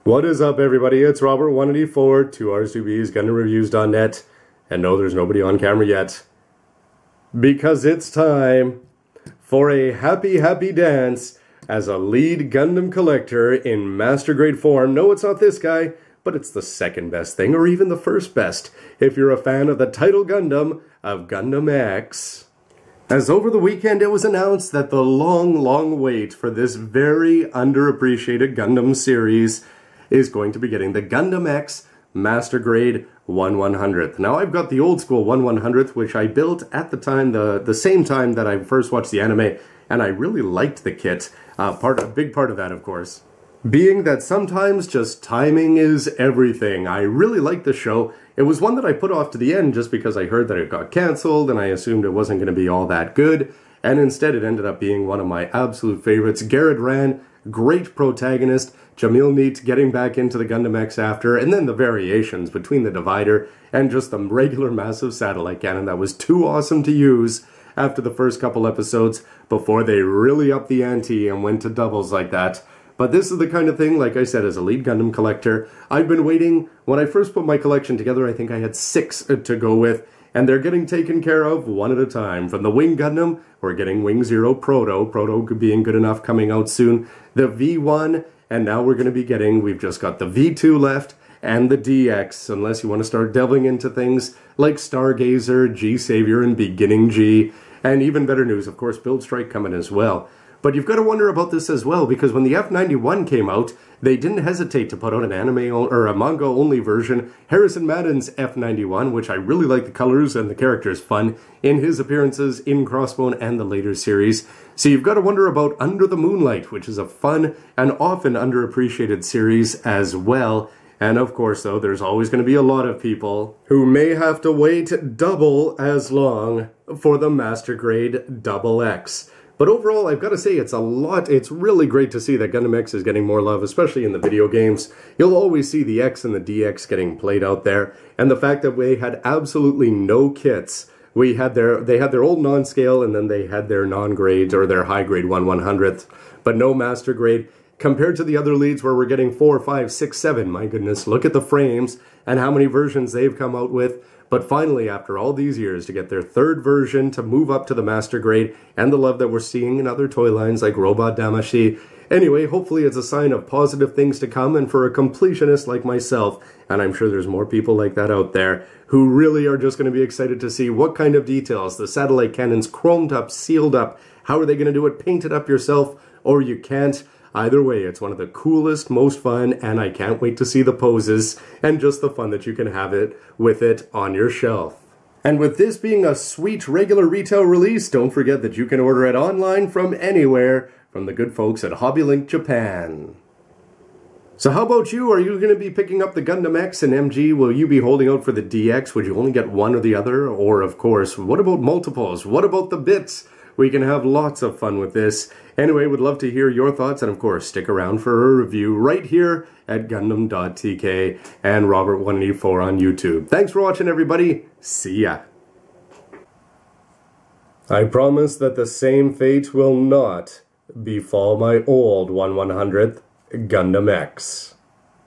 What is up, everybody? It's Robert 184, 2Rs2Bs, GundamReviews.net, and no, there's nobody on camera yet. Because it's time for a happy dance as a lead Gundam collector in Master Grade form. No, it's not this guy, but it's the second best thing, or even the first best, if you're a fan of the title Gundam of Gundam X. As over the weekend it was announced that the long wait for this very underappreciated Gundam series is going to be getting the Gundam X Master Grade 1/100th. Now, I've got the old school 1/100th, which I built at the time, the same time that I first watched the anime, and I really liked the kit. A big part of that, of course, being that sometimes just timing is everything. I really liked the show. It was one that I put off to the end just because I heard that it got cancelled, and I assumed it wasn't going to be all that good, and instead it ended up being one of my absolute favorites. Garrod Ran, great protagonist. Jamil Neat getting back into the Gundam X after, and then the variations between the divider and just the regular massive satellite cannon that was too awesome to use after the first couple episodes before they really upped the ante and went to doubles like that. But this is the kind of thing, like I said, as a lead Gundam collector, I've been waiting. When I first put my collection together, I think I had 6 to go with, and they're getting taken care of one at a time. From the Wing Gundam, we're getting Wing Zero Proto being good enough, coming out soon, the V1, and now we're going to be getting, we've just got the V2 left, and the DX, unless you want to start delving into things like Stargazer, G-Savior, and Beginning G, and even better news, of course, Build Strike coming as well. But you've got to wonder about this as well, because when the F91 came out, they didn't hesitate to put out an anime or a manga-only version, Harrison Madden's F91, which I really like the colors and the character's fun in his appearances in Crossbone and the later series. So you've got to wonder about Under the Moonlight, which is a fun and often underappreciated series as well. And of course, though, there's always going to be a lot of people who may have to wait double as long for the Master Grade XX. But overall, I've got to say, it's really great to see that Gundam X is getting more love, especially in the video games. You'll always see the X and the DX getting played out there, and the fact that they had absolutely no kits. They had their old non-scale, and then they had their non-grades, or their high-grade 1/100th, but no Master Grade. Compared to the other leads where we're getting 4, 5, 6, 7, my goodness, look at the frames and how many versions they've come out with. But finally, after all these years, to get their third version to move up to the Master Grade, and the love that we're seeing in other toy lines like Robot Damashi. Anyway, hopefully it's a sign of positive things to come, and for a completionist like myself, and I'm sure there's more people like that out there, who really are just going to be excited to see what kind of details, the satellite cannons chromed up, sealed up, how are they going to do it, paint it up yourself, or you can't. Either way, it's one of the coolest, most fun, and I can't wait to see the poses, and just the fun that you can have with it on your shelf. And with this being a sweet regular retail release, don't forget that you can order it online from anywhere from the good folks at HobbyLink Japan. So how about you? Are you going to be picking up the Gundam X and MG? Will you be holding out for the DX? Would you only get one or the other? Or, of course, what about multiples? What about the bits? We can have lots of fun with this. Anyway, would love to hear your thoughts, and of course, stick around for a review right here at gundam.tk and Robert184 on YouTube. Thanks for watching, everybody. See ya. I promise that the same fate will not befall my old 1/100th Gundam X.